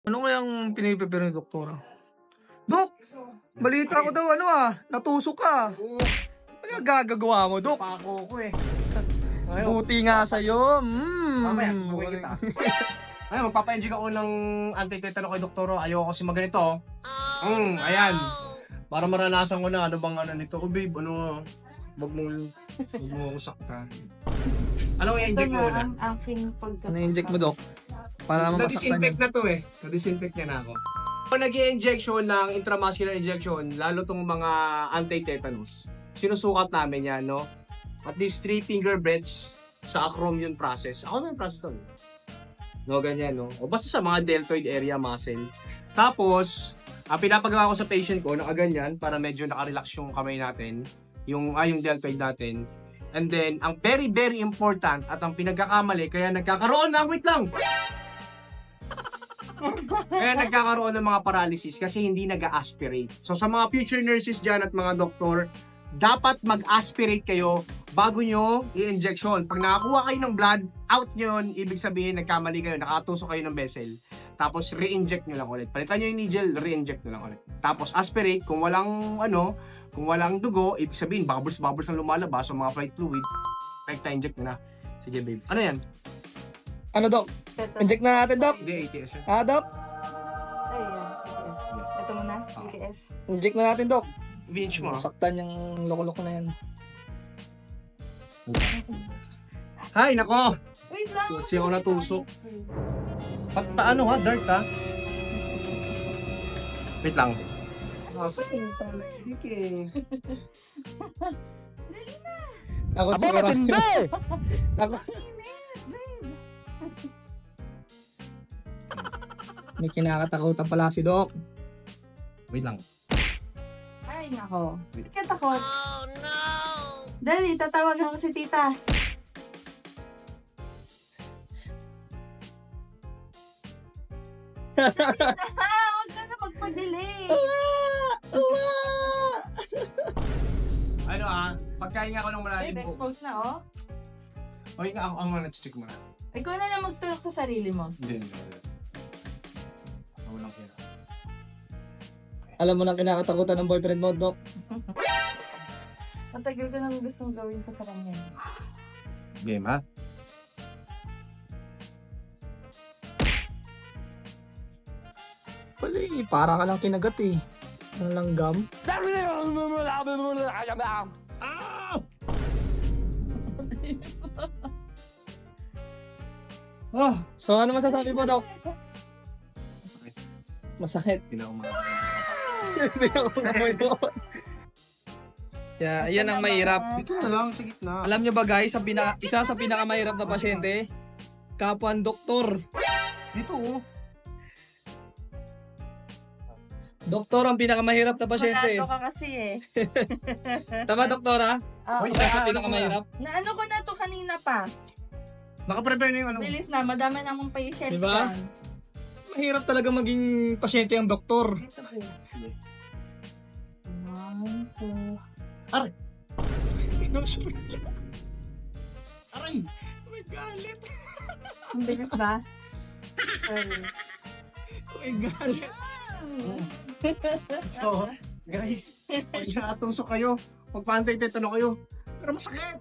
Ano kayang piniprepare ni doktora? Dok! Balita ko daw, natusok ka. Ano yung gagagawa mo, Dok? Pako ko eh. Buti nga sa'yo. Mamaya, susukin kita. Ayun, magpapa-inject ako ng anti-tetano kay Doktoro. Ayoko kasi maganito. Ayan. Para maranasan ko na ano bang ano nito. Oh babe, wag mo ako saktan. Anong i-inject mo na? Ang aking pagkakataon. Ano inject mo, Dok? Para naman masaktan Na-disinfect yun. na to eh. Na-disinfect niya na ako. Kung nag-i-injection ng intramuscular injection, lalo tong mga anti-tetanus, sinusukat namin yan, no? At least 3 finger breaths sa acromion process. Ako na yung process to. No, ganyan, no? O basta sa mga deltoid area muscle. Tapos, ang pinapagawa ko sa patient ko, nakaganyan, para medyo nakarelax yung kamay natin, yung deltoid natin. And then, ang very, very important at ang pinagkakamali, kaya nagkakaroon ng, wait lang! Kaya nagkakaroon ng mga paralysis kasi hindi nag-aspirate. So sa mga future nurses dyan at mga doktor, dapat mag-aspirate kayo bago nyo i-injection. Pag nakakuha kayo ng blood, out nyo yun, ibig sabihin nagkamali kayo, nakatusok kayo ng vessel. Tapos re-inject nyo lang ulit. Palitan nyo yung needle, re-inject nyo lang ulit. Tapos aspirate, kung walang dugo, ibig sabihin bubbles na lumalabas sa mga flight fluid, recta-inject nyo na. Sige babe. Ano yan? Ano, Dok? Inject na natin, Dok. Hindi, ATS yan. Dok? Ay, yan. BTS. Ito muna, BTS. Inject na natin, Dok. Pinch mo. Saktan yung loko-loko na yan. Hay, nako! Wait lang. Kasi ako natusok. Paano ha? Dark ha? Wait lang. Sige. Ako siguro. Ako. May kinakatakutan pala si Dok. Wait lang. Ay, nako. Hindi ka takot. Oh, no! Dali, tatawagan ko si tita. Huwag ka na magpa-delay. Ano pagkain nga ako ng malalim Babe, ko. expose na, oh. Okay nga ako ang check mo na. Ikaw na lang magtulak sa sarili mo. Hindi. Ako lang kaya. Alam mo nang kinakatakutan ng boyfriend mo, Dok. Matagal ko nang gustong gawin ko sa kanya. Game ha? Pala para ka lang kinagat eh. Ang langgam. So ano masasabi mo, Dok? Masakit. Hindi na ako Hindi ako namoy doon. Yeah, yan ang mahirap. Dito na lang, sa gitna. Alam nyo ba guys, isa sa pinakamahirap na pasyente, kapwa ang doktor. Dito Doktor ang pinakamahirap na pasyente. Manado ka kasi eh. Tama, doktora? Oo. Isa sa pinakamahirap. Naano ko na to kanina pa. Naka-prepare na yung ano. Bilis na, madami na akong patient Diba? dyan. Mahirap talaga maging pasyente ang doktor. Dito po. Sige. 1, 2. Aray! May galit! Ang bilis ba? Sorry. May galit. So, guys, pag nakatusok kayo, magpantay-tetano kayo. Pero masakit!